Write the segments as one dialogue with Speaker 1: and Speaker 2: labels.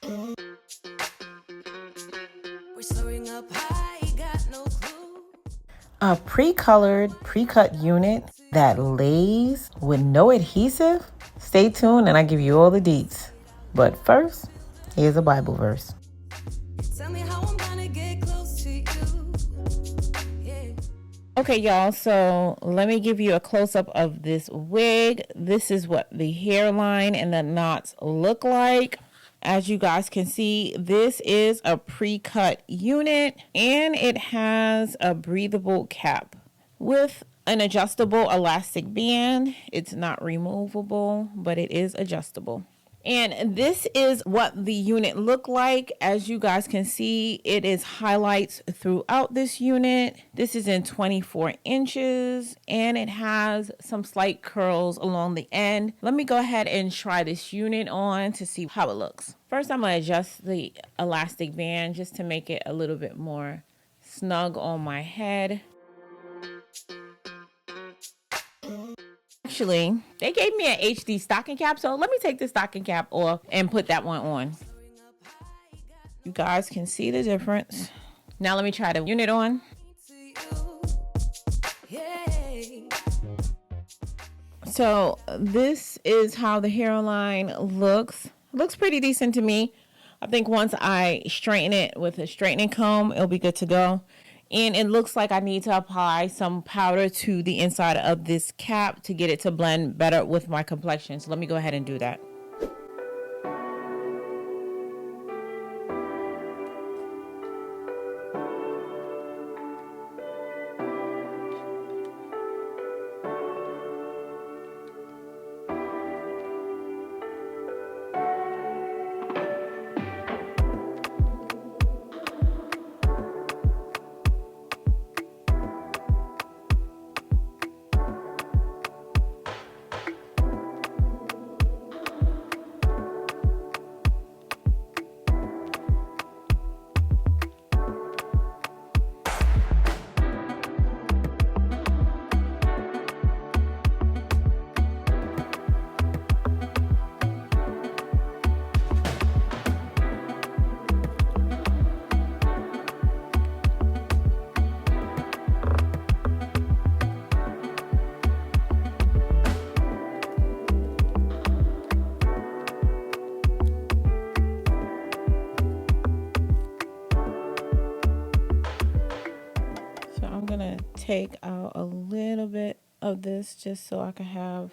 Speaker 1: We're soaring up high, got no clue.
Speaker 2: A pre-colored, pre-cut unit that lays with no adhesive? Stay tuned and I give you all the deets. But first, here's a Bible verse.
Speaker 1: Tell me how I'm gonna get close to you. Yeah.
Speaker 2: Okay, y'all, so let me give you a close-up of this wig. This is what the hairline and the knots look like. As you guys can see, this is a pre-cut unit and it has a breathable cap with an adjustable elastic band. It's not removable, but it is adjustable. And this is what the unit looked like. As you guys can see, it is highlights throughout this unit. This is in 24 inches and it has some slight curls along the end. Let me go ahead and try this unit on to see how it looks. First, I'm gonna adjust the elastic band just to make it a little bit more snug on my head. Actually, they gave me an HD stocking cap, so let me take the stocking cap off and put that one on. You guys can see the difference. Now let me try the unit on. So this is how the hairline looks. Looks pretty decent to me. I think once I straighten it with a straightening comb, it'll be good to go. And it looks like I need to apply some powder to the inside of this cap to get it to blend better with my complexion. So let me go ahead and do that. Take out a little bit of this just so I can have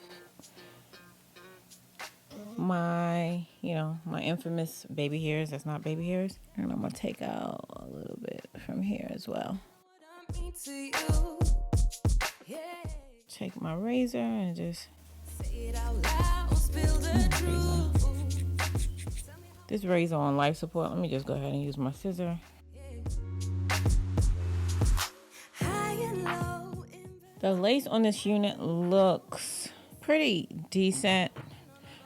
Speaker 2: my, my infamous baby hairs. That's not baby hairs. And I'm gonna take out a little bit from here as well. Take my razor and just this razor on life support. Let me just go ahead and use my scissor. The lace on this unit looks pretty decent.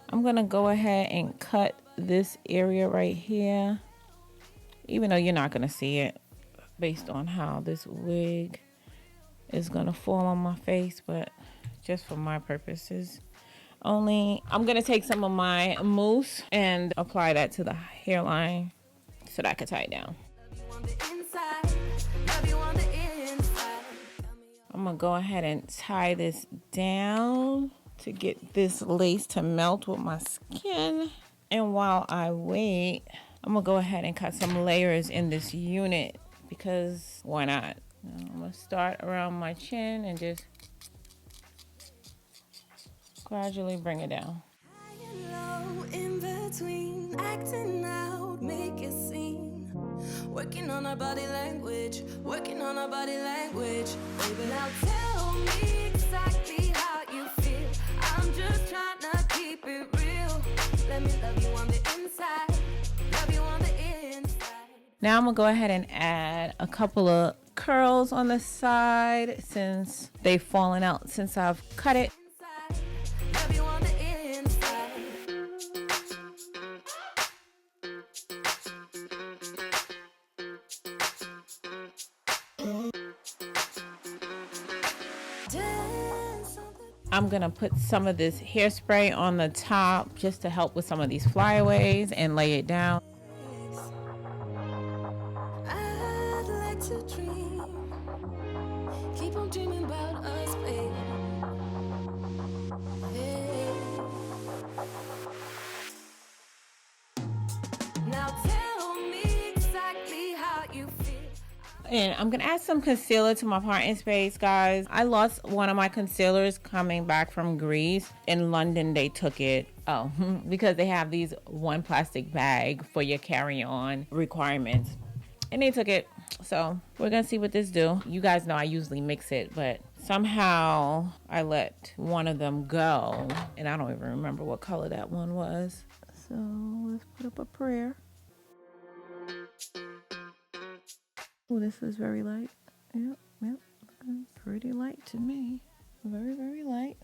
Speaker 2: I'm gonna go ahead and cut this area right here, even though you're not gonna see it based on how this wig is gonna fall on my face, but just for my purposes only. I'm gonna take some of my mousse and apply that to the hairline so that I can tie it down. I'm gonna go ahead and tie this down to get this lace to melt with my skin. And while I wait, I'm gonna go ahead and cut some layers in this unit because why not? I'm gonna start around my chin and just gradually bring it down.
Speaker 1: Working on our body language, working on our body language. Baby, now tell me exactly how you feel. I'm just trying to keep it real. Let me love you on the inside, love you on the inside.
Speaker 2: Now I'm gonna go ahead and add a couple of curls on the side since they've fallen out since I've cut it.
Speaker 1: Love you on the inside.
Speaker 2: I'm gonna put some of this hairspray on the top just to help with some of these flyaways and lay it down. And I'm gonna add some concealer to my parting space, guys. I lost one of my concealers coming back from Greece. In London, they took it. Oh, because they have these one plastic bag for your carry-on requirements. And they took it. So we're gonna see what this do. You guys know I usually mix it, but somehow I let one of them go. And I don't even remember what color that one was. So let's put up a prayer. Oh, this is very light. Yep, looking pretty light to me. Very, very light.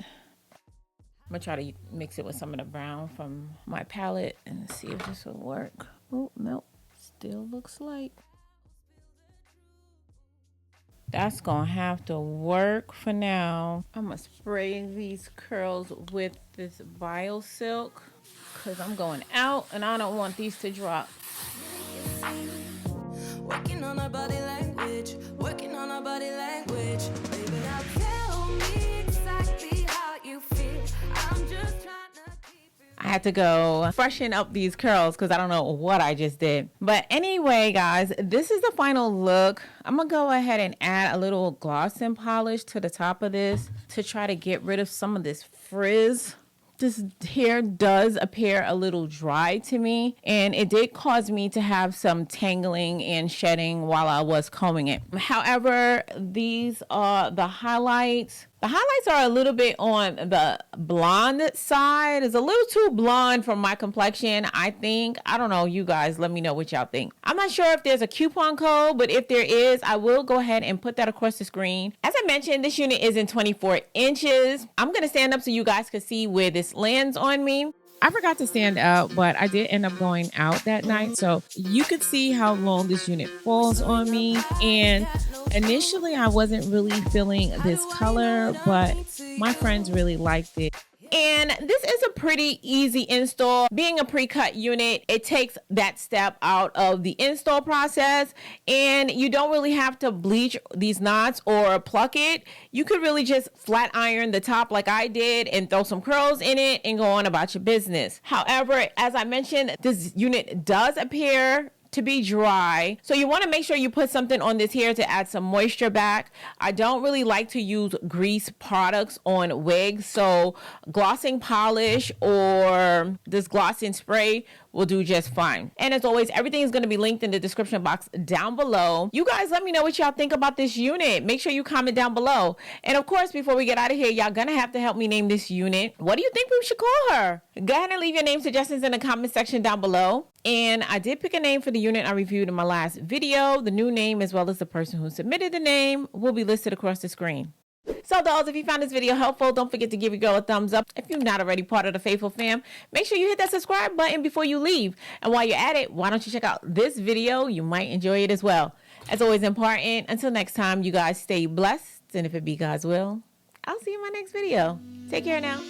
Speaker 2: I'm gonna try to mix it with some of the brown from my palette and see if this will work. Oh, nope, still looks light. That's gonna have to work for now. I'm gonna spray these curls with this BioSilk because I'm going out and I don't want these to drop.
Speaker 1: Working on our body language, working on our body language. Baby, now tell me exactly how you feel. I'm just trying to keep it.
Speaker 2: I had to go freshen up these curls because I don't know what I just did. But anyway, guys, this is the final look. I'm gonna go ahead and add a little gloss and polish to the top of this to try to get rid of some of this frizz. This hair does appear a little dry to me, and it did cause me to have some tangling and shedding while I was combing it. However, these are the highlights. The highlights are a little bit on the blonde side. It's a little too blonde for my complexion, I think. I don't know. You guys, let me know what y'all think. I'm not sure if there's a coupon code, but if there is, I will go ahead and put that across the screen. As I mentioned, this unit is in 24 inches. I'm going to stand up so you guys can see where this lands on me. I forgot to stand up, but I did end up going out that night. So you could see how long this unit falls on me. And initially I wasn't really feeling this color, but my friends really liked it. And this is a pretty easy install. Being a pre-cut unit, it takes that step out of the install process, and you don't really have to bleach these knots or pluck it. You could really just flat iron the top like I did and throw some curls in it and go on about your business. However, as I mentioned, this unit does appear to be dry, so you want to make sure you put something on this hair to add some moisture back. I don't really like to use grease products on wigs, so glossing polish or this glossing spray will do just fine. And as always, everything is going to be linked in the description box down below. You guys let me know what y'all think about this unit. Make sure you comment down below. And of course, before we get out of here, y'all gonna have to help me name this unit. What do you think we should call her? Go ahead and leave your name suggestions in the comment section down below. And I did pick a name for the unit I reviewed in my last video. The new name, as well as the person who submitted the name, will be listed across the screen. So dolls, if you found this video helpful, don't forget to give your girl a thumbs up. If you're not already part of the Faithful fam, make sure you hit that subscribe button before you leave. And while you're at it, why don't you check out this video? You might enjoy it as well. As always important, until next time, you guys stay blessed. And if it be God's will, I'll see you in my next video. Take care now.